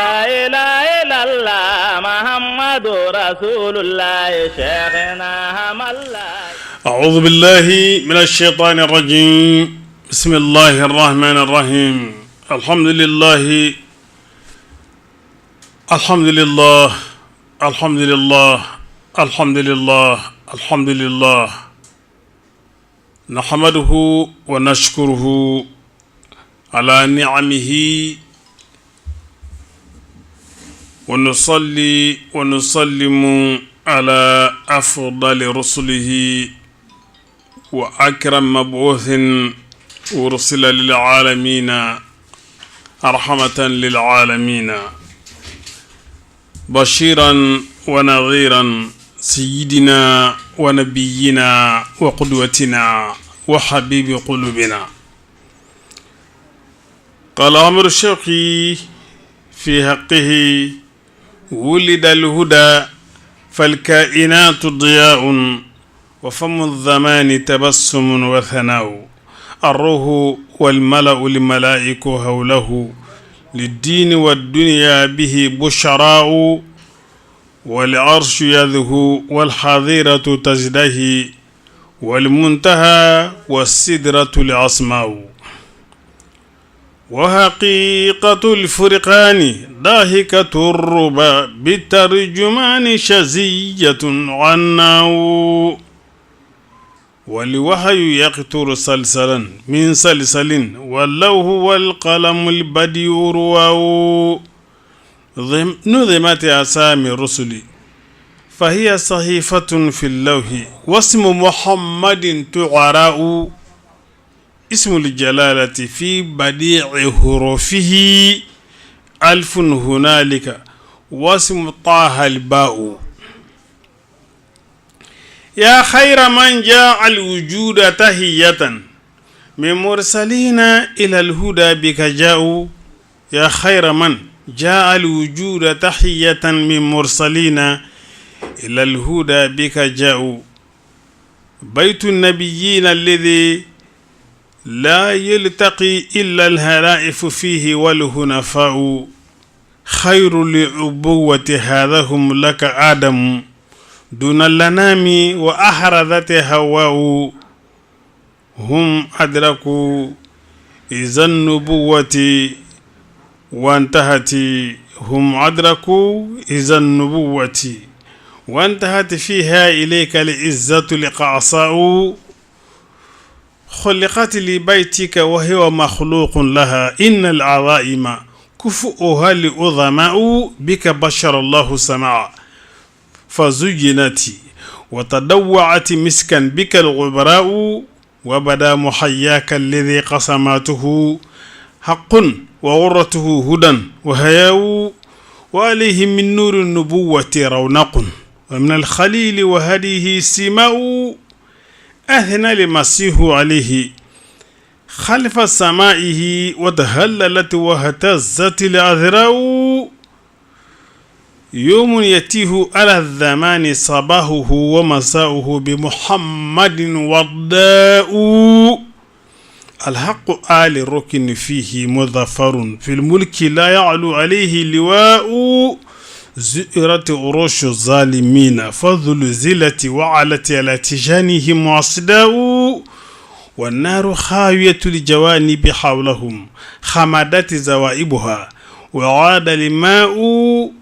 لا إله إلا الله محمد رسول الله شيخنا الله. أعوذ بالله من الشيطان الرجيم. بسم الله الرحمن الرحيم. الحمد لله الحمد لله الحمد لله الحمد لله الحمد لله نحمده ونشكره على نعمه ونصلي ونسلم على أفضل رسله وأكرم مبعوث ورسل للعالمين رحمة للعالمين بشيرا ونظيرا سيدنا ونبينا وقدوتنا وحبيب قلوبنا. قال عمر الشوقي في حقه: ولد الهدى فالكائنات ضياء وفم الزمان تبسم وثناء الروح والملأ الملائك حوله للدين والدنيا به بشراء والعرش يذهو والحظيرة تزدهي والمنتهى والسدرة العصماء وحقيقة الفرقان ضاحكة الربا بالترجمان شزية عناو والوحي يقطر سلسلا من سلسل واللوح والقلم البديع رواو نظمت أسامي الرسل فهي صحيفة في اللوح واسم محمد تعراء اسم الجلالة في بديع حروفه ألف هنالك واسم طه الباء. يا خير من جاء الوجود تحية من مرسلين إلى الهدى بك جاءوا. يا خير من جاء الوجود تحية من مرسلين إلى الهدى بك جاءوا. بيت النبيين الذي لا يلتقي إلا الهلائف فيه والهنفاء خير لعبوة هذا هم لك آدم دون اللنام وأحرذت هواء هم أدركوا إذا النبوة وانتهت هم أدركوا إذا النبوة وانتهت فيها إليك العزة لقعصاء خلقت لبيتك وهي مخلوق لها إن العظائم كفؤها لأظماء بك بشر الله سماء فزينت وتدوعت مسكا بك الغبراء وبدا محياك الذي قسماته حق وغرته هدى وهياء وعليه من نور النبوة رونق ومن الخليل وهديه سماء أثنى المسيح عليه خلف سمائه وتهللت وهتزت العذراء يوم يتيه على الزمان صباحه ومساؤه بمحمد والداء الحق آل الركن فيه مظفر في الملك لا يعلو عليه لواء زئرت عروش الظالمين فذلزلت وعلت على تجانهم وصداء والنار خاوية الجوانب حولهم خمدت زوائبها وعاد الماء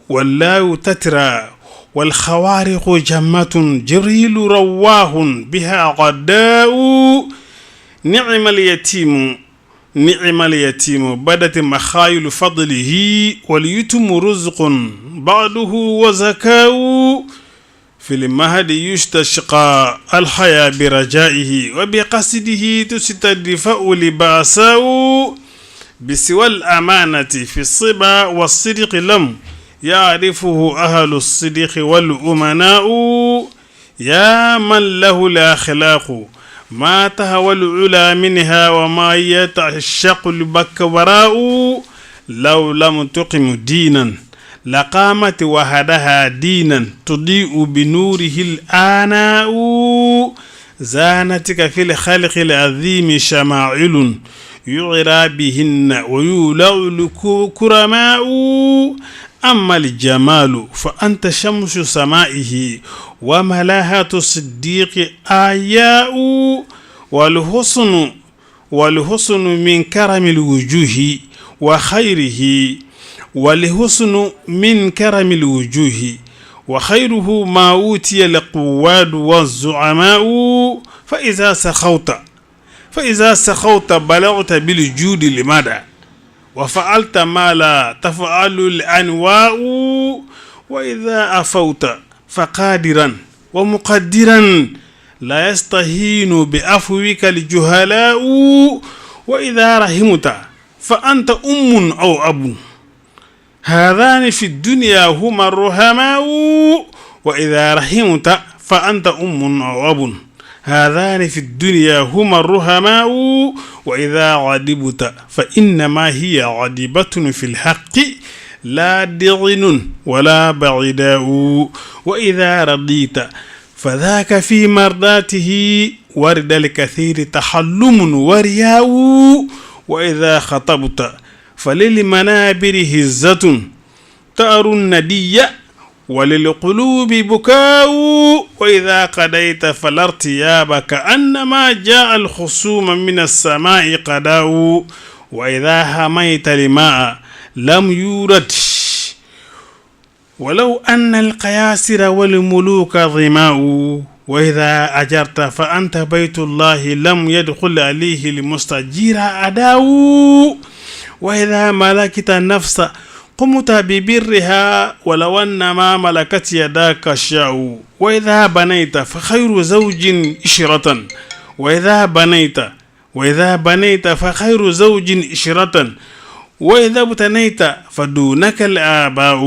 واللاو تترى والخوارق جمة جريل رواه بها غداء نعم اليتيم نعم اليتيم بدت مخايل فضله واليتم رزق بعده وزكاء في المهد يستشقى الحياة برجائه وبقصده تستدفأ لباساء بسوى الأمانة في الصبا والصدق لم يعرفه أهل الصدق والأمناء يا من له الأخلاق ما تهوى العلا منها وما يتعشق البكبراء لو لم تقم دينا لقامت وهدها دينا تضيء بنوره الآناء زانتك في الخلق العظيم شماعل يعرى بهن ويولع الكرماء. أما الجمال فأنت شمس سمائه وملاحة الصديق آياء. والحسن من كرم الوجوه وخيره، والحسن من كرم الوجوه وخيره ما أوتي القواد والزعماء. فإذا سخوت بلغت بالجود لمدى، وفعلت ما لا تفعل الأنواء. وإذا أفوت فقادرا ومقدرا لا يستهين بأفوك الجهلاء. وإذا رحمت فأنت أم أو أب، هذان في الدنيا هما الرحماء. وإذا رحمت فأنت أم أو أب، هذان في الدنيا هما الرحماء. وإذا غضبت فإنما هي غضبة في الحق لا دغن ولا بعداء. وإذا رضيت فذاك في مرضاته ورد الكثير تحلم ورياء. وإذا خطبت فللمنابر هزة تأر الندي وللقلوب بكاء. وإذا قضيت فلا ارتياب كأنما جاء الخصوم من السماء قداء. وإذا هميت لماء لم يورد ولو أن القياسر والملوك ظماء. وإذا أجرت فأنت بيت الله لم يدخل عليه المستجير أداء. وإذا ملكت النفس قمت ببرها ولو أن ما ملكت يداك الشاء. وإذا بنيت فخير زوج إشرة، وإذا بنيت فخير زوج إشرة. وإذا ابتنيت فدونك الآباء.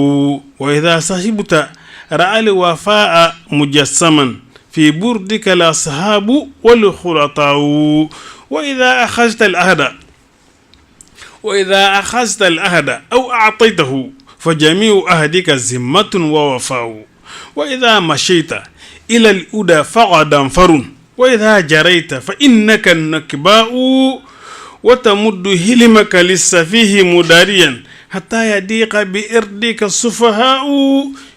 وإذا صحبت رأى الوفاء مجسما في بردك الأصحاب والخلطاء. وإذا أخذت الأهد أو أعطيته فجميع أهدك ذمة ووفاء. وإذا مشيت إلى الأدى فغدا فر، وإذا جريت فإنك النكباء. وتمد هلمك للسفيه مداريا حتى يضيق بإردك السفهاء.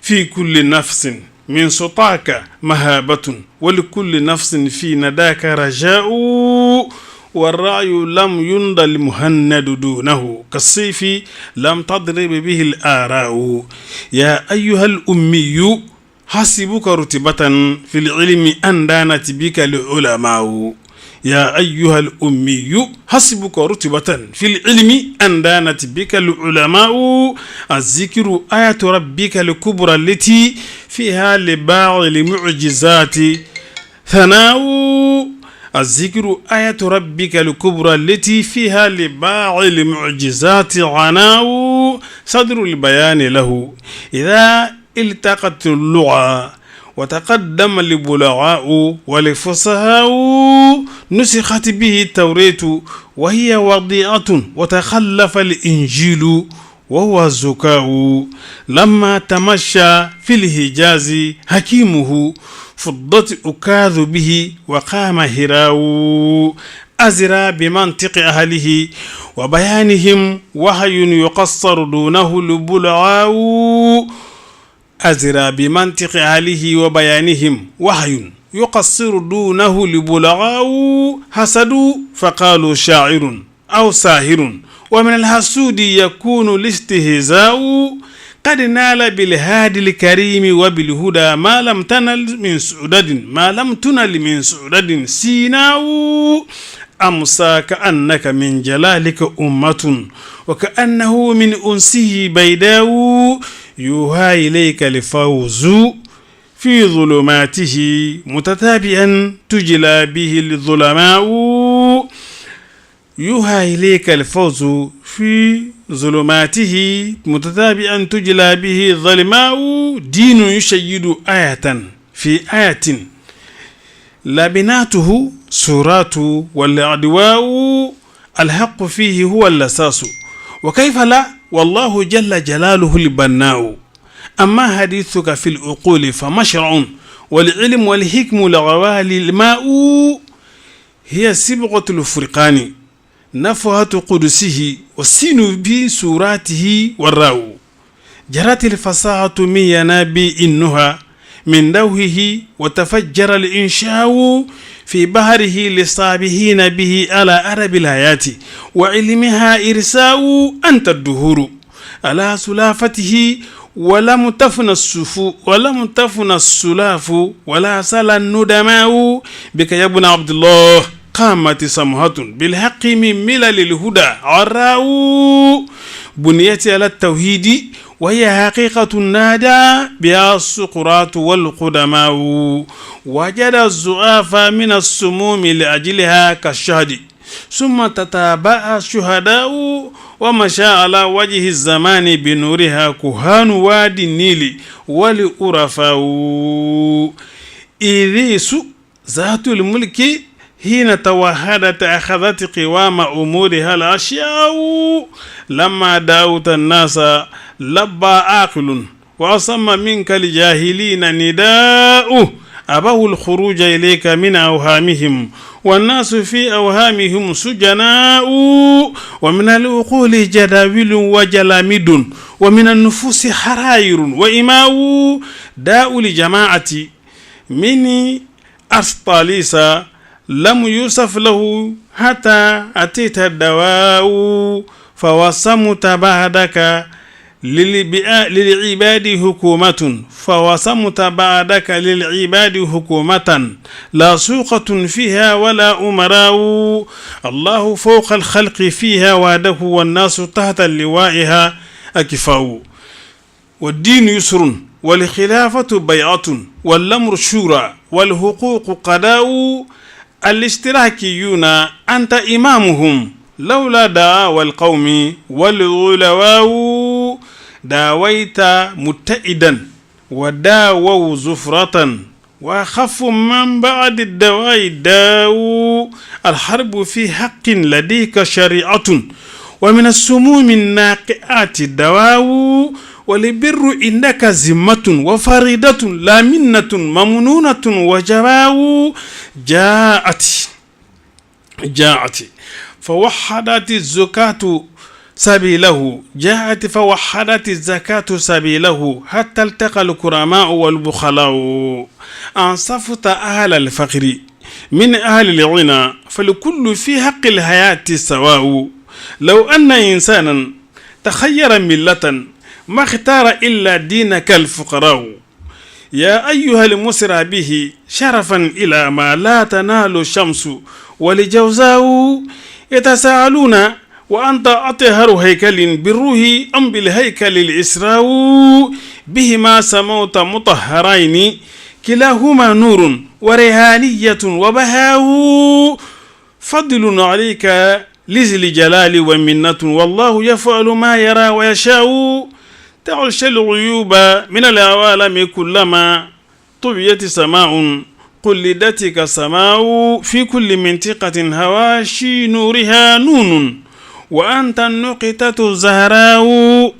في كل نفس من سطاك مهابة ولكل نفس في نداك رجاء. والرأي لم يند المهند دونه كالسيف لم تضرب به الآراء. يا أيها الأمي حسبك رتبة في العلم أن دانت بك العلماء. يا أيها الأمي حسبك رتبة في العلم أن دانت بك العلماء. الذكر آية ربك الكبرى التي فيها لباع المعجزات ثناء. الذكر آية ربك الكبرى التي فيها لباع المعجزات عناء. صدر البيان له إذا التقت اللغة وتقدم البلغاء والفصهاء. نسخت به التوراة وهي وضيعة وتخلف الإنجيل وهو الزكاء. لما تمشى في الحجاز حكيمه فضت أكاذ به وقام هراء. أزرى بمنطق أهله وبيانهم وحي يقصر دونه البلغاء. أزرى بمنطق أهله وبيانهم وحي يقصر دونه البلغاء. حسدوا فقالوا شاعر أو ساهر، ومن الحسود يكون الاستهزاء. قد نال بالهادي الكريم وبالهدى ما لم تنل من سعدد سيناء. أمسى كأنك من جلالك أمة وكأنه من أنسه بيداء. يوحى إليك الفوز في ظلماته متتابعا تجلى به الظلماء. يوحى إليك الفوز في ظلماته متتابعا تجلى به الظلماء. دين يشيد آية في آية لبناته سورات والأدواء. الحق فيه هو الأساس وكيف لا، والله جل جلاله البناء. أما حديثك في العقول فمشرع والعلم والحكم لغوالي الماء. هي سبغة الفرقان نفحة قدسه والسين بسوراته والراء جرت الفصاحة من ينابيع النهى من دوهه وتفجر الإنشاء في بحره للصابحين به على أرب الحياة وعلمها إرساء أنت الدهور على سلافته ولم تفن السلاف ولا سل الندماء بك يا ابن عبد الله قامت سمحة بالحق من ملل الهدى عراء بنيت على التوحيد وهي حقيقة النادى بها السقراط والقدماء وجد الزعاف من السموم لأجلها كالشهد ثم تتابع الشهداء ومشى على وجه الزمان بنورها كهان وادي النيل والأرفاء إذيس ذات الملك حين توحدت أخذت قوام أمورها الأشياء لما دعوت الناس لبى عاقل وأصم منك الجاهلين نداء أبوا الخروج إليك من أوهامهم والناس في أوهامهم سجناء ومن العقول جداول وجلامد ومن النفوس حراير وإماء داء لجماعة من أسطاليسا لم يوصف له حتى أتيت الدواء فوصمت بعدك للعباد حكومة فوصمت بعدك للعباد حكومة لا سوقة فيها ولا أمراء الله فوق الخلق فيها وحده والناس تحت لوائها أكفاء والدين يسر والخلافة بيعة والأمر شورى والحقوق قضاء الاشتراكيون أنت إمامهم لولا دعاوى القوم والعلواء داويت متئدا وداووا زفرة وأخف من بعد الدواء الداو الحرب في حق لديك شريعة ومن السموم الناقعات الدواء ولبر إنك زمة وفريدة لا منة ممنونة وجواء جاءت فوحدت الزكاة سبيله جاءت فوحدت الزكاة سبيله حتى التقى الكرماء والبخلاء أنصفت أهل الفقر من أهل الغنى فلكل في حق الحياة سواء لو أن إنسانا تخير ملة ما اختار إلا دينك الفقراء يا أيها المسرى به شرفا إلى ما لا تنال الشمس ولجوزاء يتساءلون وأنت أطهر هيكل بالروح أم بالهيكل الإسراء بهما سموت مطهرين كلاهما نور وريحانية وبهاء فضل عليك لذي الجلال ومنة والله يفعل ما يرى ويشاء تعش الغيوب من العوالم كلما طويت سماء قلدتك سماء في كل منطقة هواشي نورها نون وأنت النقطة الزهراء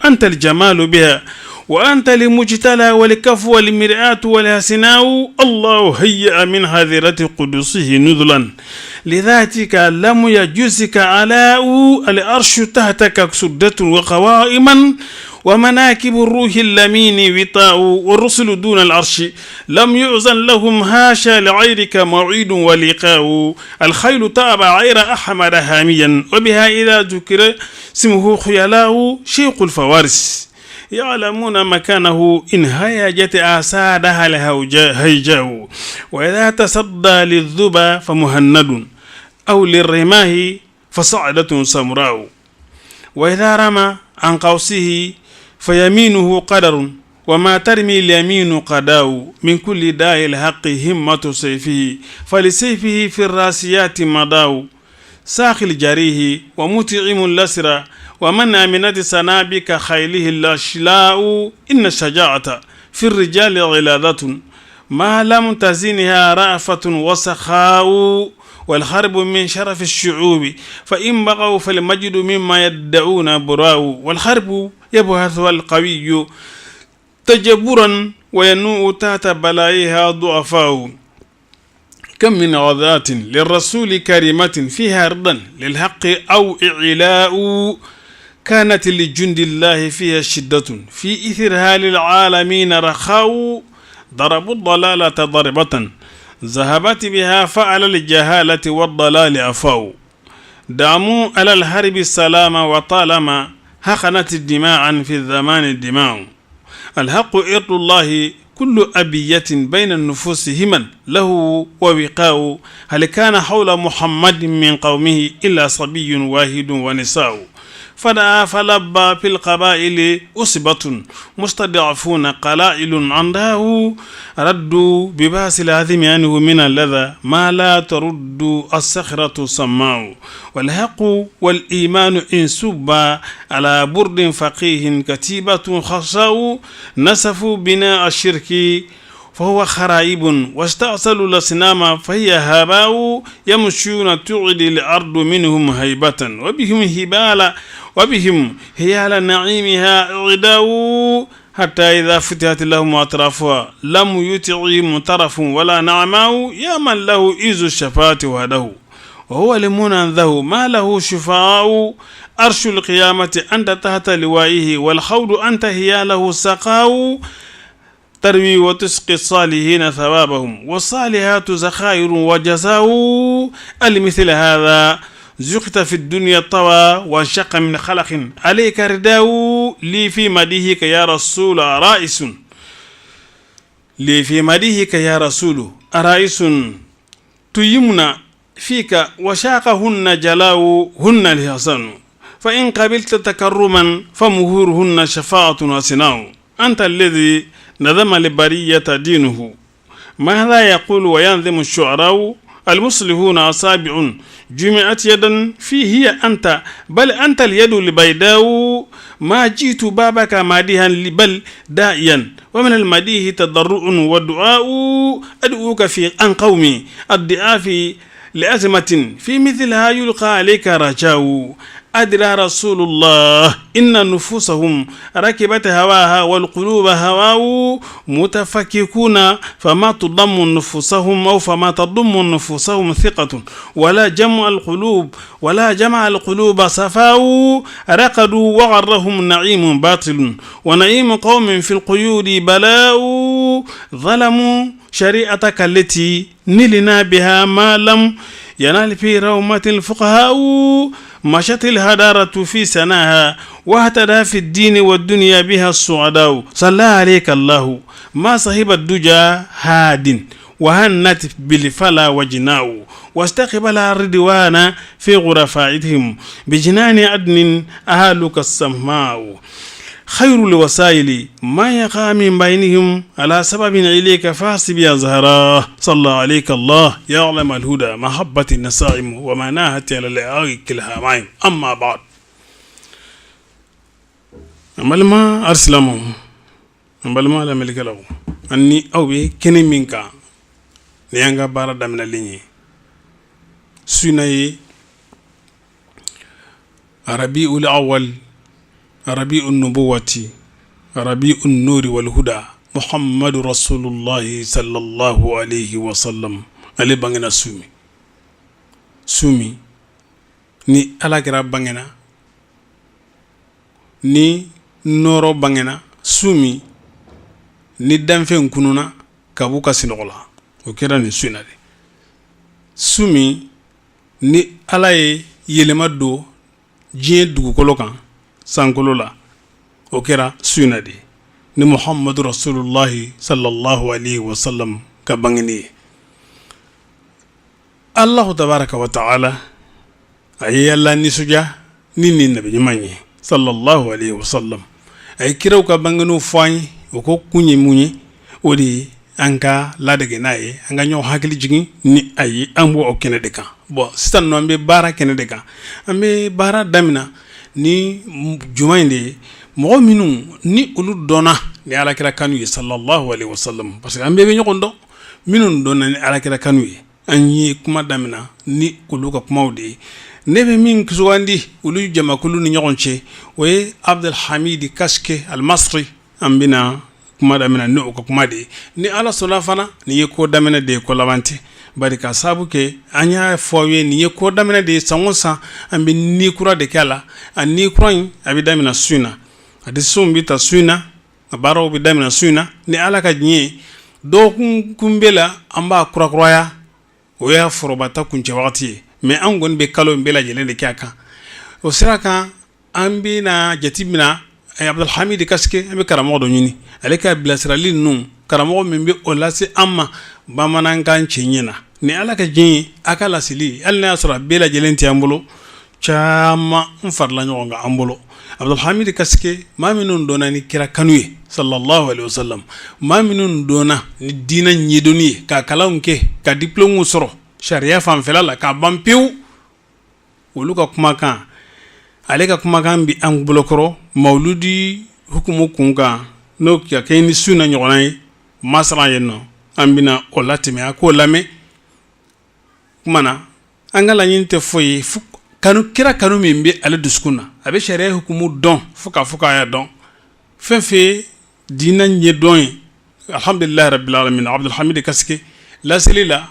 أنت الجمال بها وأنت لمجتلى والكف والمرآة والحسناء الله هيأ من هذرة قدسه نذلا لذاتك لم يجزك علاء الأرش تحتك سدة وقوائما ومناكب الروح اللمين وطاء والرسل دون العرش لم يؤذن لهم هاشا لغيرك موعيد ولقاء الخيل تابع غير أحمد هاميا وبها إذا ذكر اسمه خيلاء شيخ الفوارس يعلمون مكانه إن هيجت آسادها الهيجاء وإذا تصدى للذبا فمهند أو للرماه فصعدة سمراء وإذا رمى عن قوسه فيمينه قدر وما ترمي اليمين قداء من كل داء الحق همة سيفه فلسيفه في الراسيات مضاء ساخل جريه ومتعم الأسرى ومن أمنت سنابك خيله الأشلاء إن الشجاعة في الرجال غلادة ما لم تزنها رأفة وسخاء والحرب من شرف الشعوب فإن بغوا فالمجد مما يدعون براء والحرب يبهثها القوي تجبرا وينوء تحت بلائها ضعفاء كم من غزات للرسول كريمة فيها رضا للحق أو إعلاء كانت لجند الله فيها شدة في إثرها للعالمين رخاء ضربوا الضلالة ضربة ذهبت بها فعل الجهالة والضلال أفاو داموا على الحرب السلام وطالما هخنت الدماء في الزمان الدماء الحق إرض الله كل أبية بين النفوس هما له ووقاء هل كان حول محمد من قومه إلا صبي واحد ونساء فدعا فلبى في القبائل أصبة مستضعفون قلائل عنده ردوا بباس العظيم عنه من اللذى ما لا ترد الصخرة سماء والحق والإيمان إن سبا على برد فقيه كتيبة خصاء نسفوا بناء الشرك فهو خرائب واستأصلوا الأصنام فهي هباء يمشون تعدي الأرض منهم هيبة وبهم هبال وبهم هيال نعيمها عداء حتى إذا فتحت لهم أطرافها لم يطعهم طرف ولا نعماء يا من له إذ الشفاة وهده وهو لمن ذه ما له شفاء أرش القيامة أنت تحت لوائه والخوض أنت هياله سقاء تروي وتسقي الصالحين ثوابهم والصالحات زخائر وجزاء المثل هذا زقت في الدنيا طوى وشق من خلق عليك رداء لي في مديهك يا رسول رائس لي في مديهك يا رسول رائس تيمنا فيك وشاقهن جلاء هن الحسن فإن قبلت تكرما فمهورهن شفاعة وسناء أنت الذي نظم لبرية دينه ماذا يقول وينظم الشعراء المصلحون أصابع جمعت يدا فيه هي أنت بل أنت اليد البيداء ما جئت بابك ماديها بل دائيا ومن المديه تضرع ودعاء أدعوك في أن قومي الضعاف لأزمة في مثلها يلقى عليك رجاء أدرى رسول الله إن نفوسهم ركبت هواها والقلوب هواء متفككون فما تضم نفوسهم أو فما تضم نفوسهم ثقة ولا جمع القلوب صفاء رقدوا وغرهم نعيم باطل ونعيم قوم في القيود بلاء ظلموا شريعتك التي نلنا بها ما لم ينال في رومة الفقهاء مشت الهدارة في سناها واهتدى في الدين والدنيا بها السعداء صلى عليك الله ما صاحب الدجى هاد وهنت بالفلا وجناء واستقبل الردوان في غرفائهم بجنان عدن أهلك السماء خير الوسائل ما يقع من بينهم على سبب إليك فاسب يا زهراء صلى عليك الله يعلم الهدى محبة النسائم وما ناهت على الأعاق الهامين أما بعد أمالما أرسلهم أمالما لا ملك له أني أوي كني منك نيانغا بارد من الليني سناي ربيع الأول ربيع النبوة ربيع النور والهدى محمد رسول الله صلى الله عليه وسلم علي بانغنا سومي ni alagira bangena ni noro bangena sumi ni danfe kununa kabuka sinola o kera ni sunade sumi ni alaye yelema do jie dugukolo kan sankolo la o kera sunade ni muhammadu rasulullahi sallallahu alaihi wasallam ka bangeni allahu tabaraka wa ta'ala ay yalla ni suja ni nabi nyimani sallallahu alaihi wasallam ay kiraw ka bangano fani o ko kunyi munyi odi anka ladege naye anga nyo hakili jigi ni ay ambo o kene de kan bo sitan no ambe bara kene de kan ambe bara damina ni jumainde mo minu ni ulu dona ni ala kira kanu sallallahu alaihi wasallam parce que ambe be nyokondo minun dona ni ala kira kanu anyi kuma damina ni ulu ka kuma odi nebe min kzuwandi ulu jama kulu ni nyokonche we Abdul Hamid Kaske al Masri ambina kuma damina no ko kuma de ni ala sona fana ni ye ko damina de ko labanti bari ka sabu ke anya fowe ni ye ko damina de sangosa ambi ni kura de kala an ni kura abi damina suna adi sumbi ta suna baro bi damina suna ni ala ka nyi do kumbela amba kura kuraya o ya forobata kunce wakati me an gon be kalo mbela jele de kaka o siraka ambi na jatibina Abdul Hamid kaske ambi karamo do nyini aleka bilasrali num karamo min be o lasi amma bamanan kan cinyina ni ala ka jin aka lasili alna asra bela jele ti ambulo chama mfarla nyonga ambulo Abdul Hamid kaske ma minun dona ni kira kanuye sallallahu alaihi wasallam ma minun dona ni dina nyidoni ka kalaunke ka diplôme soro sharia fam felala ka bampiu woluka kuma kan ale ka kuma kan bi an bulokoro mauludi hukumu kunga no kya kayni suna nyonay masra yenno ambina o latime ako lame kumana angala nyinte foyi kanu kira kanu mimbe ale duskuna abe sharia hukumu don fuka ya don fefe dina nyedon alhamdulillah rabbil alamin Abdul Hamid kaske la selila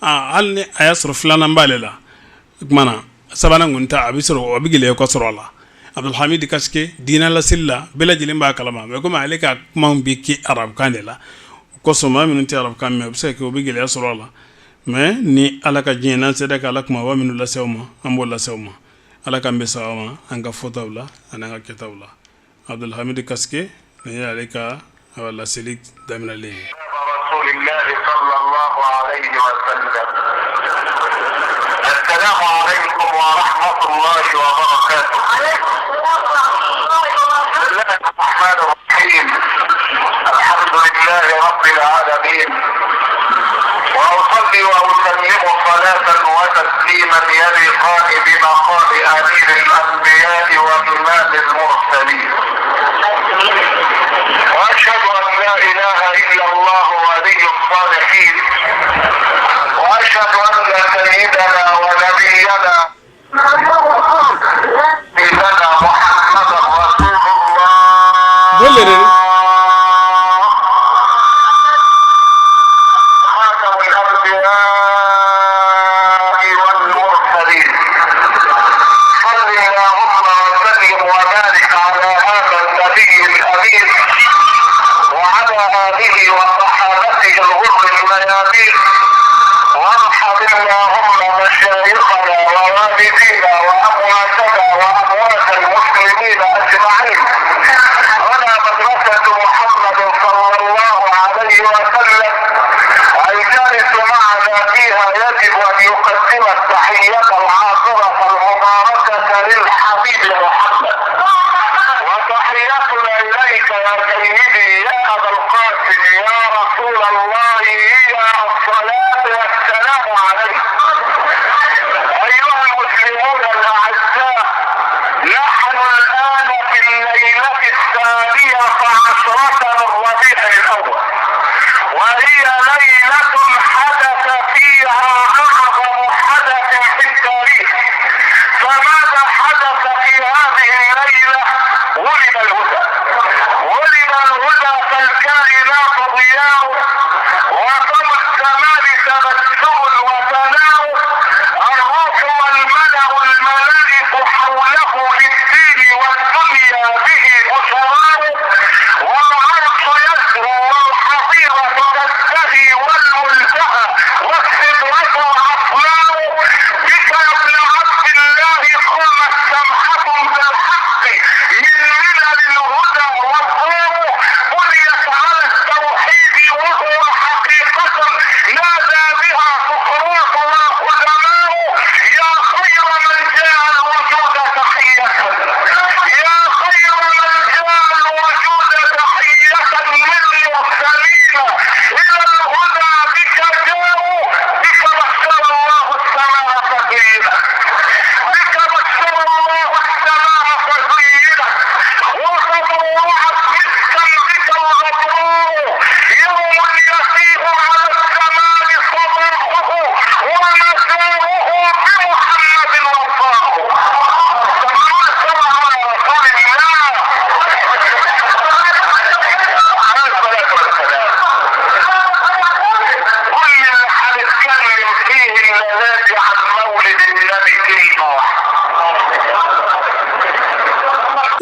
alne ayasru fulana mbalela kumana sabana ngunta abisro abigile ko sorola Abdul Hamid kaske dina la silla bela jilimba kalama be ko malika kuma biki arab kanela ko soma minunti arab kan me be ko bigile sorola mais ni alaka jina sedaka alakuma wa minu la sewma ambo la sewma alaka mbe sawma anga fotawla ananga ketawla Abdul Hamid kaske ne alika wala silik damina le rasulillah sallallahu alayhi wa sallam assalamu alaykum wa rahmatullahi wa barakatuh bismillahir rahmanir rahim alhamdulillahi rabbil alamin وأصلي وأسلم صلاة وتسليما يليقان بمقام أمير الأنبياء وإمام المرسلين وأشهد أن لا إله إلا الله ولي الصالحين وأشهد أن سيدنا ونبينا سيدنا محمد رسول الله خير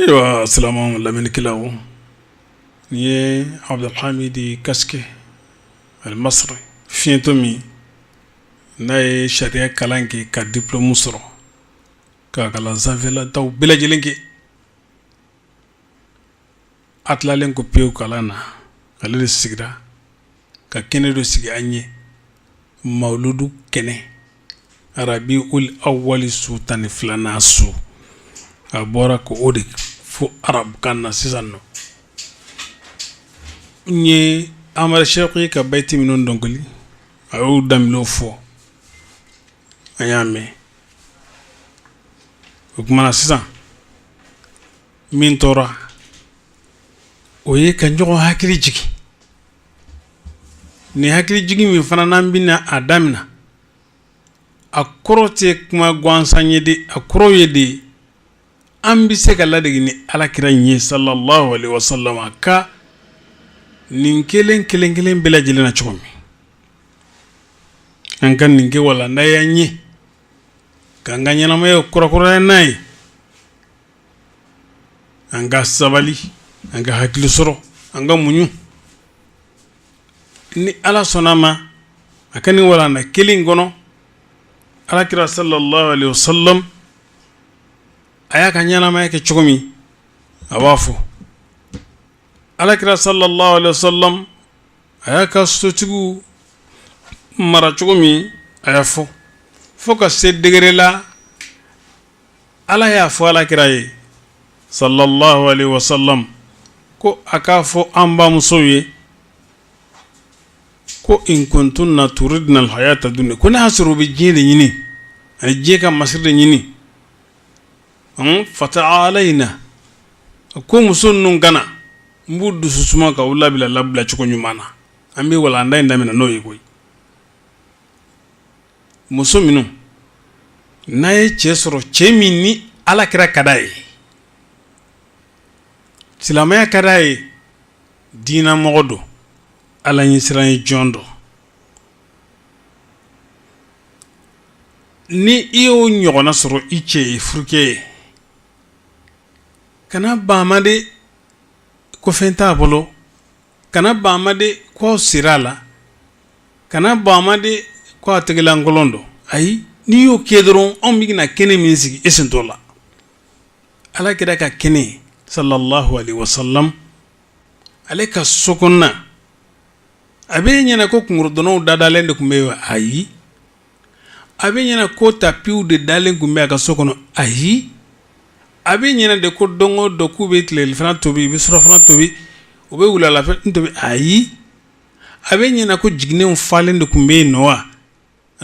Ayiwa salamu lamɛnnikɛlaw ni ye Abdulhamidi Kaske al-Masri fiɲɛtɔ min n'a ye sariya kalan kɛ ka diplôme sɔrɔ ka kalan sanfɛlataw bɛɛ lajɛlen kɛ a tilalen ko pewu kalan na ale de sigira ka kɛnɛ dɔ sigi an ye mawludu kɛnɛ Rabiul Awwal su 12nan su a bɔra ko o de fo arabukan na sisan nɔ n ye Amadu Sɛki ka bayti minnu dɔnkili a y'o daminɛ fɔ an y'a mɛn o kumana sisan min tora o ye ka ɲɔgɔn hakili jigi ni hakili jigi min fana n'an bɛna a damina a kɔrɔ tɛ kuma gansan ye de a kɔrɔ ye de an bɛ se ka ladege ni alakira ye sallallahu alaihi wasallam ka nin kelen kelen kelen bɛɛ lajɛlen na cogo min an ka nin kɛ walanda y'an ye k'an ka ɲɛnamaya kɔrɔkɔrɔya n'a ye an ka sabali an ka hakili sɔrɔ an ka muɲu ni ala sɔnna ma a ka nin walanda kelen kɔnɔ alakira sallallahu alaihi wasallam a y'a ka ɲɛnamaya kɛ cogo min a b'a fɔ alakira sallallahu alaihi wasallam a y'a ka sotigiw mara cogo min a y'a fɔ fo ka se degere la ala y'a fɔ alakira ye sallallahu alaihi wasallam ko a k'a fɔ an bamusow ye ko in kuntunna turidna alhayata dunya ko ne y'a sɔrɔ u bɛ diɲɛ de ɲini ani diɲɛ ka masiri de ɲini fata'alayna ko muso ninnu kana n b'u dusu suma ka u labila cogo ɲuman na an bɛ walanda in daminɛ n'o ye koyi muso minnu n'a ye cɛ sɔrɔ cɛ min ni alakira ka d'a ye silamɛya ka d'a ye diinamɔgɔ don ala ɲɛsiran ye jɔn dɔn ni i y'o ɲɔgɔnna sɔrɔ i cɛ ye furukɛ ye kana baama de ko fɛn t'a bolo kana baama de ko sira la kana baama de ko a tɛgɛlankolon don ayi n'i y'o kɛ dɔrɔn anw bɛna kɛnɛ min sigi e sen t'o la alakira ka kɛnɛ sallallahu alaihi wasallam ale ka sokɔnɔna a bɛ ɲɛna ko kungorodɔnnaw dadalen de tun bɛ yen ayi a bɛ ɲɛna ko tapiw de dalen tun bɛ a ka so kɔnɔ ayi a bɛ ɲɛna de ko don o don k'u bɛ tilelifana tobi u bɛ surafana tobi u bɛ wulalafana tobi ayi a bɛ ɲɛna ko jiginɛw falen de tun bɛ yen nɔ wa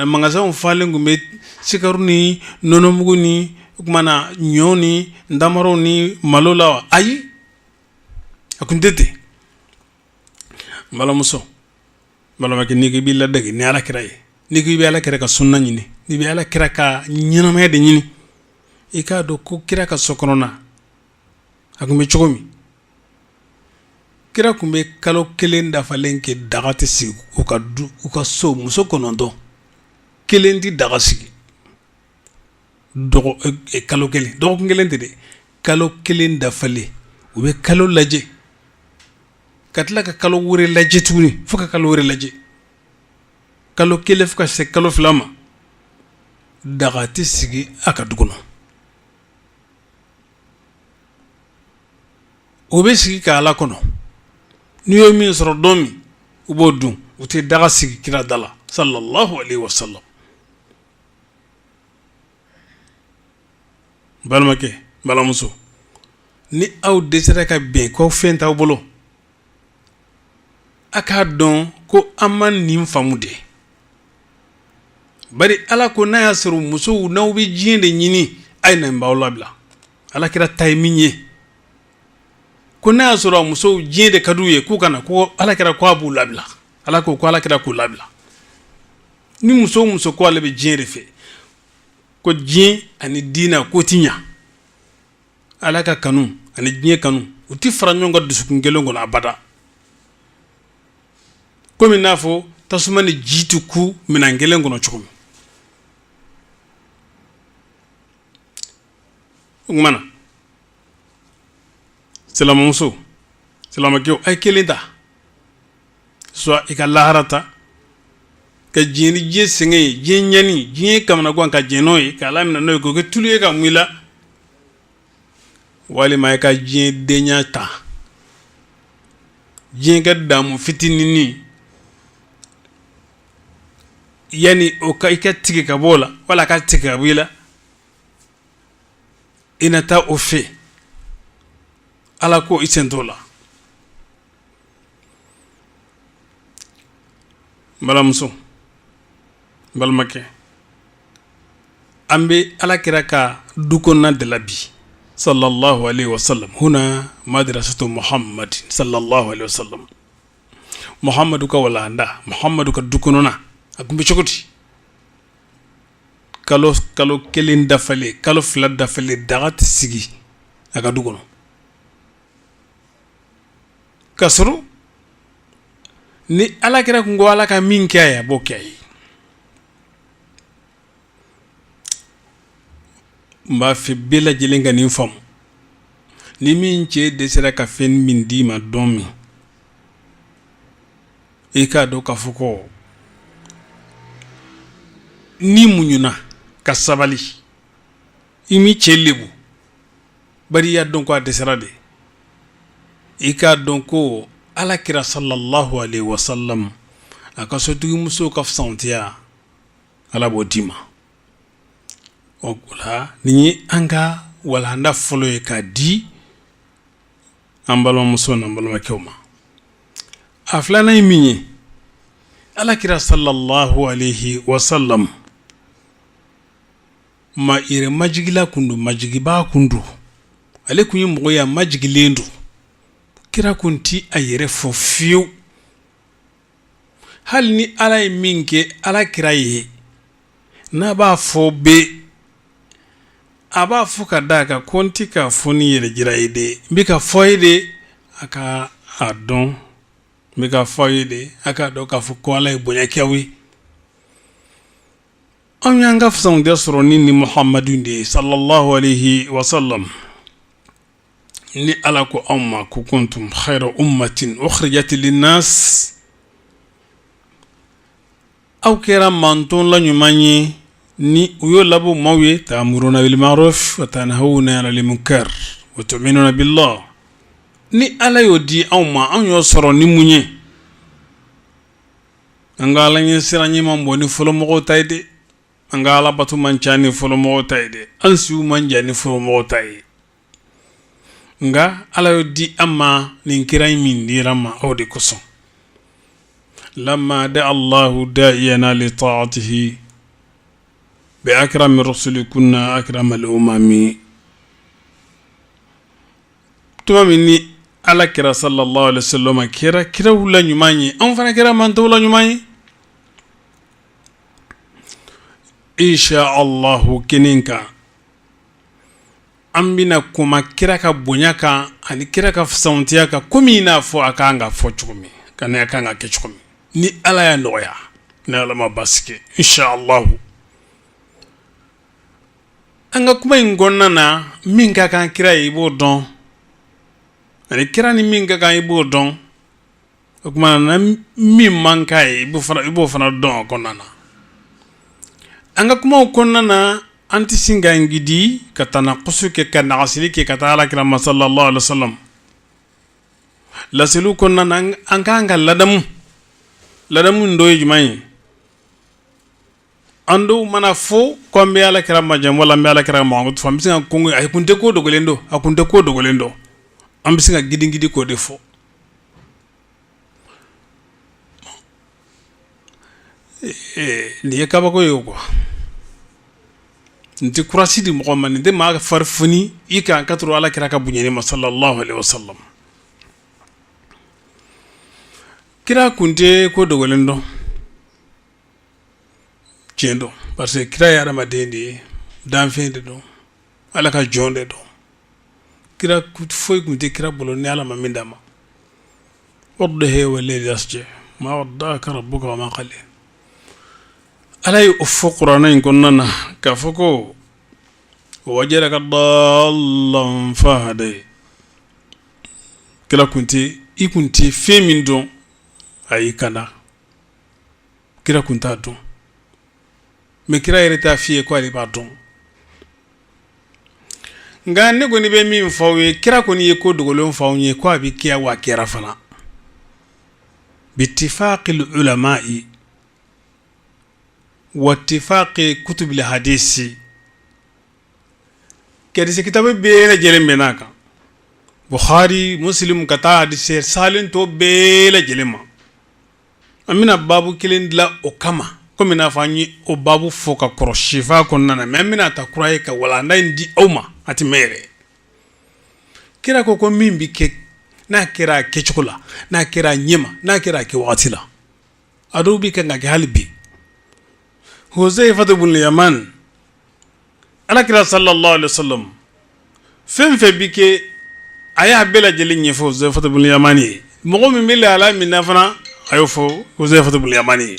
magasinw falen tun bɛ sikaru ni nɔnɔmugu ni o kumana ɲɔ ni ndamaraw ni malo la wa ayi a tun tɛ ten n balimamuso n balimakɛ n'i ko i b'i ladege ni alakira ye n'i ko i bɛ alakira ka sunna ɲini n'i bɛ alakira ka ɲɛnamaya de ɲini i k'a dɔn ko kira ka so kɔnɔna a tun bɛ cogo min kira tun bɛ kalo kelen dafalen kɛ daga tɛ sigi u ka so muso 9 kelen tɛ daga sigi kalo kelen dɔgɔkun kelen tɛ dɛ kalo kelen dafalen u bɛ kalo lajɛ ka tila ka kalo wɛrɛ lajɛ tuguni fo ka kalo wɛrɛ lajɛ kalo kelen fo ka se kalo 2 ma daga tɛ sigi a ka du kɔnɔ o bɛ sigi ka ala kɔnɔ n'i y'o min sɔrɔ don min u b'o dun u tɛ daga sigi kira da la sallallahu alaihi wasallam balimakɛ balimamuso ni aw dɛsɛra ka bɛn k'aw fɛn t'aw bolo a k'a dɔn ko an ma nin faamu de bari ala ko n'a y'a sɔrɔ musow n'aw bɛ diɲɛ de ɲini a ye na n b'aw labila alakira ta ye min ye ko n'a y'a sɔrɔ musow diɲɛ de ka d'u ye k'u kana ko alakira ko a b'u labila ala ko alakira k'u labila ni muso o muso ko ale bɛ diɲɛ de fɛ ko diɲɛ ani diina ko ti ɲa ala ka kanu ani diɲɛ kanu u ti fara ɲɔgɔn kan dusukun kelen kɔnɔ abada komi n'a fɔ tasuma ni ji ti ku minan kelen kɔnɔ cogo min o kumana silamuso silamakɛw a ye kelen ta soit i ka lahara ta ka diɲɛ ni diɲɛ sɛgɛn ye diɲɛ ɲɛni diɲɛ kamana gan ka diɲɛ n'o ye k'a lamina n'o ye k'o kɛ tulu ye ka mun i la walima i ka diɲɛ denya ta diɲɛ kɛ damu fitinini yani o ka i ka tigɛ ka bɔ o la wala ka tigɛ ka bɔ i la i na taa o fɛ ala ko i sen t'o la balamuso balimakɛ an bɛ alakira ka du kɔnɔna de la bi sallallahu alaihi wasallam huna madrasatu muhammad sallallahu alaihi wasallam muhammadu ka walanda muhammadu ka du kɔnɔna a kun bɛ cogo di kalo kelen dafalen kalo fila dafalen daga tɛ sigi a ka du kɔnɔ k'a sɔrɔ ni alakira kun ko ala ka min kɛ a ye a b'o kɛ a ye n b'a fɛ bɛɛ lajɛlen ka nin faamu ni min cɛ dɛsɛra ka fɛn min d'i ma don min i k'a dɔn k'a fɔ ko ni muɲuna ka sabali i mi cɛ lebu bari i y'a dɔn ko a dɛsɛra de i k'a dɔn ko alakira sallallahu alaihi wasallam a ka sotigi muso ka fisantiya ala b'o d'i ma o la nin ye an ka walanda fɔlɔ ye k'a di an balimamuso n'an balimakɛw ma a filanan ye min ye alakira sallallahu alaihi wasallam ma yɛrɛ majigila kun don majigibaa kun don ale kun ye mɔgɔ ye a majigilen don kira kun ti a yɛrɛ fɔ fiyewu hali ni ala ye min kɛ alakira ye n'a b'a fɔ bɛ a b'a fɔ ka da kan ko n ti ka fɔ ni yɛrɛ jira ye de n bɛ ka fɔ ye de a ka a dɔn n bɛ ka fɔ ye de a ka dɔn k'a fɔ ko ala ye bonyakɛw ye an y'an ka fisanw de sɔrɔ ni muhammadu de ye sallallahu alaihi wasallam ni ala ko anw ma ko kuntum khayra ummatin ukhrijat linnas aw kɛra manton la ɲuman ye ni u y'o labɔ maaw ye ta'muruna bil ma'ruf wa tanhawna 'anil munkar wa tu'minuna billah ni ala y'o di anw ma anw y'o sɔrɔ ni mun ye an ka ala ɲɛ sira ɲuman bɔ ni fɔlɔmɔgɔw ta ye de an ka ala bato man ca ni fɔlɔmɔgɔw ta ye de an siw man jan ni fɔlɔmɔgɔw ta ye nga ala y'o di an ma nin kira min dira ma aw de kosɔn lamma da allahu da'iyana li ta'atihi bi akrami rusuli kunna akramal umami tuma min ni ala kira sallallahu alaihi wasallam kira wula ɲuman ye an fana kira mantow la ɲuman ye insha allahu kinin kan an bɛna kuma kira ka bonya kan ani kira ka fisantiya kan komi i n'a fɔ a kan ka fɔ cogo min ka n'a kan ka kɛ cogo min ni ala y'a nɔgɔya ni ala ma basi kɛ insha allahu an ka kuma in kɔnɔna na min ka kan kira ye i b'o dɔn ani kira ni min ka kan i b'o dɔn o kuma na min man k'a ye i b'o fana dɔn o kɔnɔna na an ka kumaw kɔnɔna na an tɛ sin ka ngidi ka tanakusu kɛ ka nagasili kɛ ka taa alakira ma sallallahu alaihi wasallam laseliw kɔnɔna na an k'an ka ladamu dɔ ye jumɛn ye an dɔw mana fɔ ko an bɛ alakira majan wala an bɛ alakira mahamadu fɔ an bɛ se ka kɔngɔ a kun tɛ ko dogolen don a kun tɛ ko dogolen don an bɛ se ka gidi k'o de fɔ nin ye kabako ye o quoi n tɛ kurasi di mɔgɔ ma nin tɛ maa fari foni i kan ka turu alakira ka bonyani ma sallallahu alaihi wasallam kira kun tɛ ko dogolen dɔn tiɲɛ dɔn parce que kira ye adamaden de ye danfɛn de dɔn ala ka jɔn de dɔn kira foyi kun tɛ kira bolo ni ala ma min d'a ma wadduhi wallayli yasjud ma wadda'aka rabbuka wa ma qala ala ye o fɔ kuranɛ in kɔnɔna na k'a fɔ ko wajadaka dallan fahada kira kunte i kunte fɛn min dɔn a y'i kanda kira kun t'a dɔn mais kira yɛrɛ t'a f'i ye ko ale b'a dɔn nka ne kɔni bɛ min fɔ aw ye kira kɔni ye ko dogolen fɔ anw ye ko a bɛ kɛ wa a kɛra fana باتفاق العلماء واتفاق كتب الحديث كديس كتاب بيلا جلم بناك بخاري مسلم كتا حديث سالين تو بيلا جلم امنا بابو كلين لا اوكما كومنا فاني او بابو فوكا كروشيفا كوننا ممنا تكراي كا ولا ندي اوما اتميري كيرا كوكو مين بيك na kira ke chukula na kira nyema na kira ke watila adubi kan ga halbi Huzaifa ibn Yaman ala kira sallallahu alaihi wasallam fem fe bike aya bela jelin yefo Huzaifa ibn Yamani mo mi mila ala min nafana ayo fo Huzaifa ibn Yamani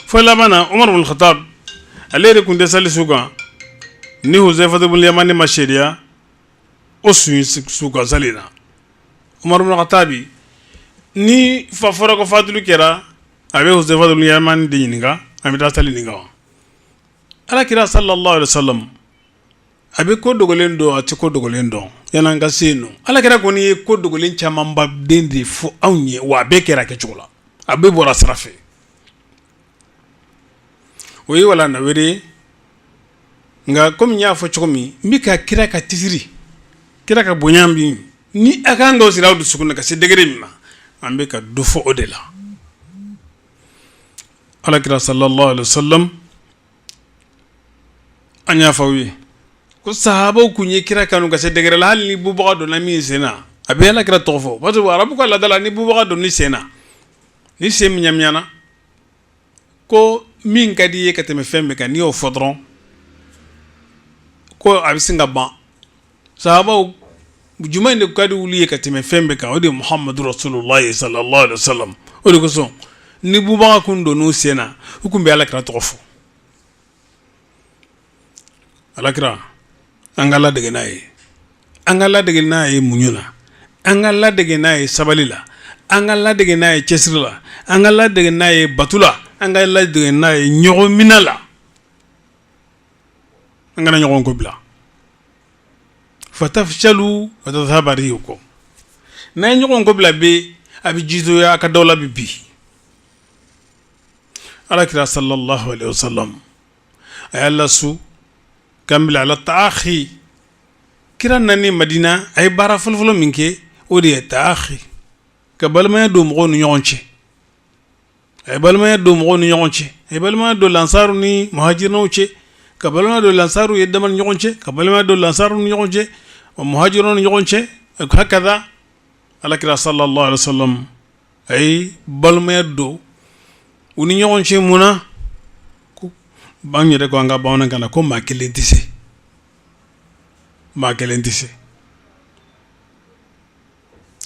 fo la mana Umar ibn Khattab alere kunde salisuga ni Huzaifa ibn Yamani masheria osu suga salina Umar ibn Khattabi ni fafora ko fatulu kera abe Huzaifa ibn Yaman dininga amita salininga ala kira sallallahu alaihi wasallam abe ko dogolen do ati ko dogolen do yana nga seno ala kira ko ni ko dogolen chama mba dendi fu awnye wa be kera ke chula abe bora srafe wi wala na wiri nga komi nya fo chokomi mika kira ka tisiri kira ka bonyambi ni akanga osira du sukuna ka se degere mima ambe ka dufo odela ala kira sallallahu alaihi wasallam anya fawi ko sahaba ku nye kira kanu ka se degere la hal ni bubaga do na mi sena abe ala kira tofo parce que arabu ko la dala ni bubaga do ni sena ni sem nyamnyana ko min kadi ye kateme fembe kan ni o fodron ko abisinga ba sahaba juma inde kadi wuliye kateme fembe kan odi Muhammadu Rasulullah sallallahu alaihi wasallam odi ko so ni bubaga kundo no sena hukumbe ala kira tofo ala kira angala dege naye munyuna angala dege naye sabalila angala dege naye chesrila angala dege naye batula angala dege naye nyogo minala angana nyogo ko bla fatafshalu wa tadhhabu rihukum na nyogo ko bla be abi jizo ya ka dawla bi ala kira sallallahu alaihi wasallam ayalla su كامل على التأخي كرنا ني مدينة أي بارا فلفلو منك ودي التأخي قبل ما يدوم غون يونشي أي بل ما يدوم غون يونشي أي بل ما يدو لانصار ني مهاجر نوشي قبل ما يدو لانصار يدمن يونشي قبل ما يدو لانصار يونشي ومهاجرون يونشي هكذا على كرا صلى الله عليه وسلم أي بل ما يدو وني يونشي منا banyere ko anga bawna kana ko makelentise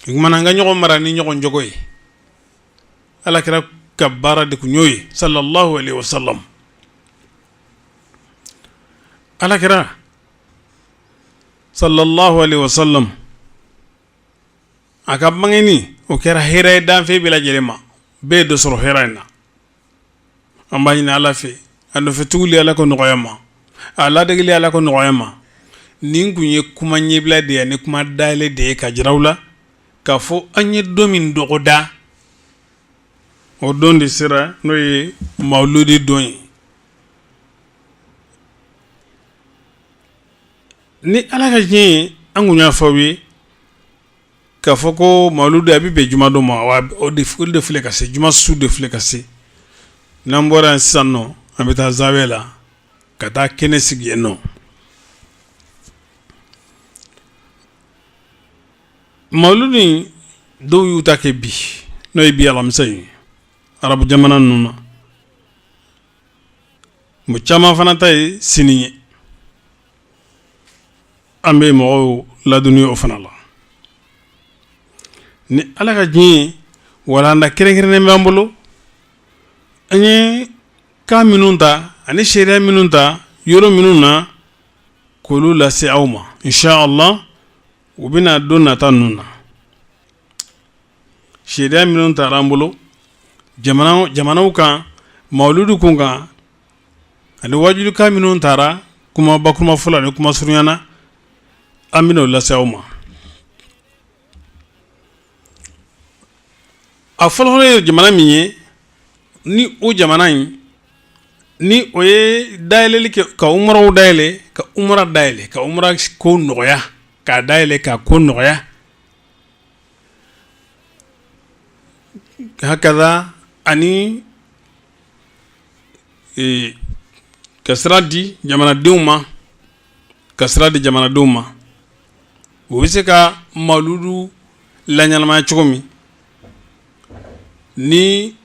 ngmana nga nyoko marani nyoko njogoy ala kira kabara de ku nyoy sallallahu alaihi wasallam ala kira sallallahu alaihi wasallam aka bangeni o kera hira dan fe bila jelema be do soro hirana ambani na ala fe ando fetuli ala ko noyama ala degli ala ko noyama ningunye kuma nyebla de ne kuma dale de ka jirawla ka fo anye domin dogoda o donde sira noy mawludi doy ni ala ka nyi angunya fawi ka foko mawludi abibe juma do ma wa o de ful de flekase juma su de flekase nambora sanno amita zawela kata kene sigeno mauludi do yuta ke bi no bi alam say arabu jamana nuna mu chama fana tay siniye ambe mo la duniya o fana la ni ala ka jini wala nda kere mbambolo anye ka minunta ani sheria minunta yoro minuna kolu la se awma insha Allah ubina donna tanuna sariya minnu taara an bolo jamanaw kan mawludu kun kan ani wajulukan minnu taara kuma bakuruma fɔlɔ ani kuma surunyana an bɛna o lase aw ma. a fɔlɔfɔlɔ ye jamana min ye ni o jamana in ni o ye dayɛlɛli kɛ ka umaraw dayɛlɛ ka umara dayɛlɛ ka umara ko nɔgɔya k'a dayɛlɛ ka ko nɔgɔya hakada ani ka sira di jamanadenw ma ka sira di jamanadenw ma o bɛ se ka mawludu laɲɛnamaya cogo min ni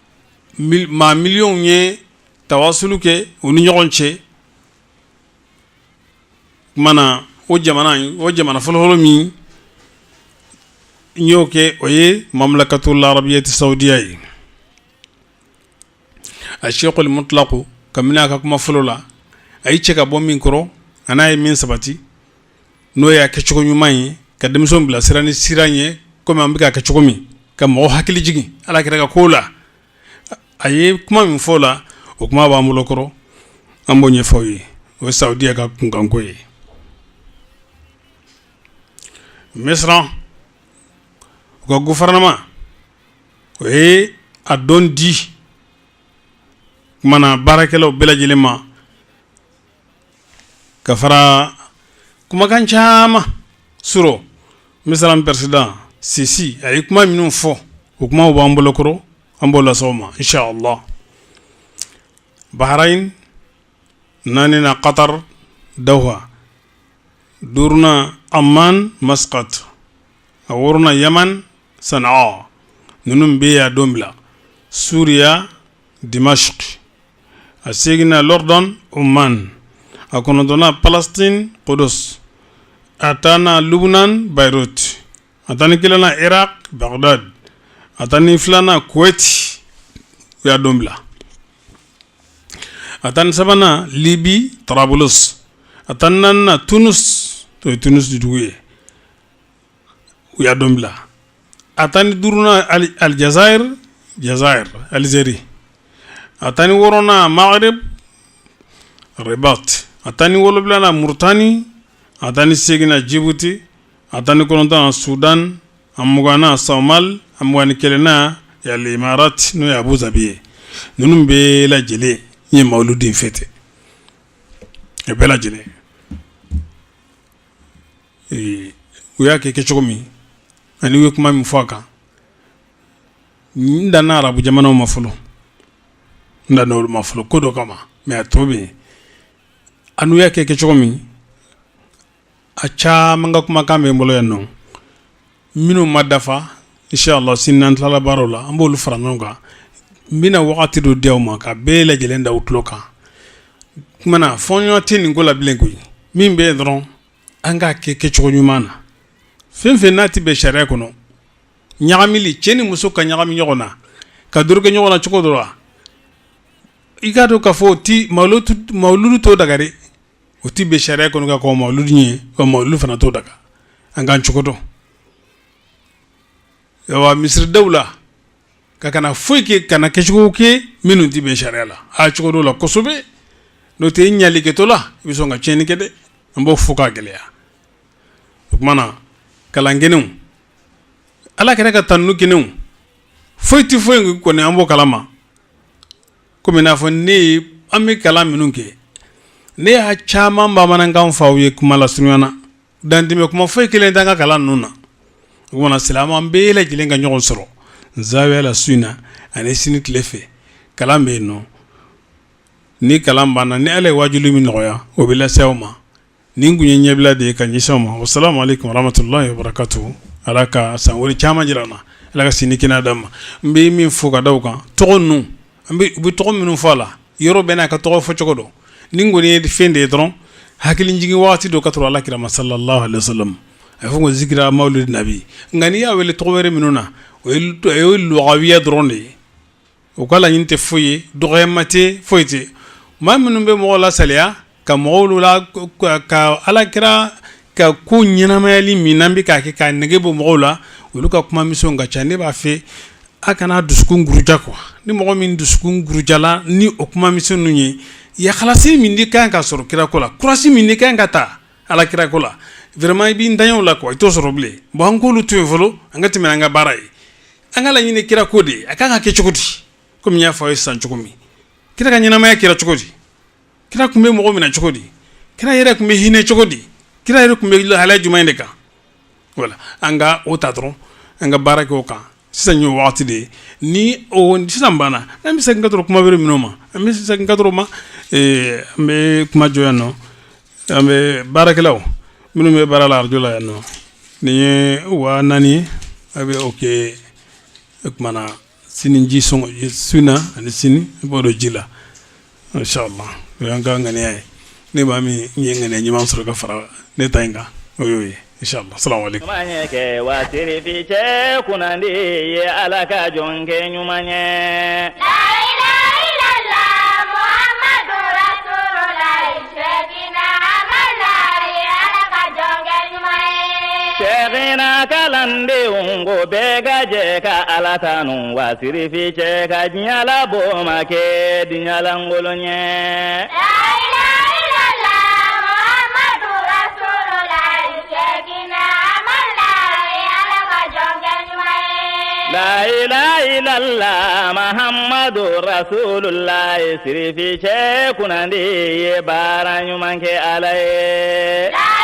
maa miliyɔnw ye tawasulu kɛ u ni ɲɔgɔn cɛ kumana o jamana fɔlɔfɔlɔ min n y'o kɛ o ye mamlakatul arabiyati saudiya ye a sheikhul mutlaq kabini a ka kuma fɔlɔ la a yi cɛ ka bɔ min kɔrɔ a n'a ye min sabati n'o y'a kɛcogo ɲuman ye ka denmisɛnw bilasira ni sira ye komi an bɛ k'a kɛ cogo min ka mɔgɔ hakili jigin ala kɛra ka kow la a ye kuma min fɔ o la o kuma b'an bolo kɔrɔ an b'o ɲɛfɔ aw ye o ye saudiya ka kunkanko ye. misra o ka gouvernement o ye a dɔn di kumana baarakɛlaw bɛɛ lajɛlen ma ka fara kumakan caman sɔrɔ misra president Sisi a ye kuma minnu fɔ o kumaw b'an bolo kɔrɔ an b'o lase aw ma inshallah. Bahrain nanina Qatar Doha durna Amman Muscat a wɔɔrɔnan Yaman Sana'a ninnu bɛ yen a don bila Suria Dimashq a seginna Jordan Oman a kɔnɔntɔnna Palestine Qudus a taana Lebanon Beirut a taani kelenna Iraq Baghdad a taani filanan Kuwait u y'a don bila a taani sabanan Libi Trablus a taani naaninan Tunis o ye Tunis dugu ye u y'a don bila a taani duurunan Aljazair Algérie a taani wɔɔrɔnan Maghreb Rabat a taani wolonwulanan Mauritanie a taani seginna Djibouti a taani kɔnɔntɔnnan Sudan a mugannan Somal a mugani kelennan yali Imarat n'o ye Abu Dhabi ye ninnu bɛɛ lajɛlen ye mawludi fete e bɛɛ lajɛlen u y'a kɛ kɛcogo min ani u ye kuma min fɔ a kan n danna arabu jamanaw ma fɔlɔ n danna olu ma fɔlɔ ko dɔ kama mais a tɔ bɛ yen ani u y'a kɛ kɛcogo min a caman ka kumakan bɛ n bolo yan nɔ minnu ma dafa inshallah sini n'an tilala baaraw la an b'olu fara ɲɔgɔn kan n bɛna wagati dɔ di aw ma ka bɛɛ lajɛlen da u tulo kan kumana fɔɲɔgɔn tɛ nin ko la bilen koyi min bɛ yen dɔrɔn an k'a kɛ kɛcogo ɲuman na fɛn fɛn n'a tɛ bɛn sariya kɔnɔ ɲagamili cɛ ni muso ka ɲagami ɲɔgɔn na ka doro kɛ ɲɔgɔn na cogo dɔ la i k'a dɔn k'a fɔ o ti mawludu t'o daga dɛ o ti bɛn sariya kɔnɔ ka kɔn mawludu ye wa mawludu fana t'o daga an k'an cogo dɔn wa misiridaw la ka kana foyi kɛ kana kɛcogo kɛ minnu ti bɛn sariya la a cogo dɔ la kosɛbɛ n'o tɛ i ɲali kɛtɔ la i bɛ sɔn ka tiɲɛni kɛ dɛ an b'o fɔ k'a gɛlɛya o tuma na kalan kɛnɛw ala kɛra ka tanu kɛnɛw foyi tɛ foyi kɔni an b'o kalama komi n'a fɔ ne ye an bɛ kalan minnu kɛ ne y'a caman bamanankan fɔ aw ye kuma la surunyana dantɛmɛ kuma foyi kelen tɛ an ka kalan ninnu na o kumana silamɛw an bɛɛ lajɛlen ka ɲɔgɔn sɔrɔ zawiya la su in na ani sini tile fɛ kalan bɛ yen nɔ ni kalan banna ni ala ye wajulu min nɔgɔya o bɛ lase aw ma nin kun ye ɲɛbila de ye ka ɲɛsin aw ma wasalamu alaikum warahmatullahi wabarakatuh ala ka san wɛrɛ caman jira an na ala ka sini kɛnɛya d'an ma n bɛ min fɔ ka da o kan tɔgɔ ninnu u bɛ tɔgɔ minnu fɔ a la yɔrɔ bɛɛ n'a ka tɔgɔ fɔ cogo dɔn ni kɔni ye fɛn de ye dɔrɔn hakili jigin wagati dɔ ka sɔrɔ ala kira ma sallallahu alaihi wasallam a fɔ ko zikira mawlid nabi nka n'i y'a wele tɔgɔ wɛrɛ minnu na o ye lugawiya dɔrɔn de ye o ka laɲini tɛ foyi ye dɔgɔyama tɛ foyi tɛ maa minnu bɛ mɔgɔw la saliya ka mɔgɔw la ka ala kira ka ko ɲɛnamayali min n'an bɛ k'a kɛ k'a nege bɔ mɔgɔw la olu ka kuma misɛnw ka ca ne b'a fɛ a kana dusukun guruja quoi ni mɔgɔ min dusukun gurujala ni o kuma misɛnninw ye yakhalasi min di kan ka sɔrɔ kira ko la kurasi min di kan ka ta ala kira ko la vraiment i b'i daɲɛw la quoi i t'o sɔrɔ bilen bon an k'olu to yen fɔlɔ an ka tɛmɛ an ka baara ye an ka laɲini kira ko de a kan ka kɛ cogo di komi n y'a fɔ a ye sisan cogo min kira ka ɲɛnamaya kɛra cogo di kira tun bɛ mɔgɔ minɛ cogo di kira yɛrɛ tun bɛ hinɛ cogo di kira yɛrɛ tun bɛ lahalaya jumɛn de kan voilà an ka o ta dɔrɔn an ka baara kɛ o kan sisan y'o wagati de ye ni o sisan banna an bɛ segin ka dɔrɔn kuma wɛrɛ minnu ma an bɛ segin ka dɔrɔn ma an bɛ kuma jɔ yan nɔ an bɛ baarakɛlaw minnu bɛ baara la arajo la yan nɔ nin ye 4000 ye a bɛ o kɛ o kumana sini ji sɔngɔ su in na ani sini i b'o dɔn ji la inshallah o y'an ka ŋaniya ye ne b'a min n ye ŋaniya ɲuman sɔrɔ ka fara ne ta in kan o y'o ye inshallah assalamu alaikum ɲuman kɛ wa sirifi cɛ kunnandi ye ala ka jɔn kɛ ɲuman ye Sɛgina kalandenw ko bɛɛ ka jɛ ka ala tanu wa sirifi cɛ ka diɲɛ labɔ ma kɛ diɲɛ lankolon ye La ilaha illallah Muhammadu Rasulullah sirifi cɛ kunnandi ye baara ɲuman kɛ ala ye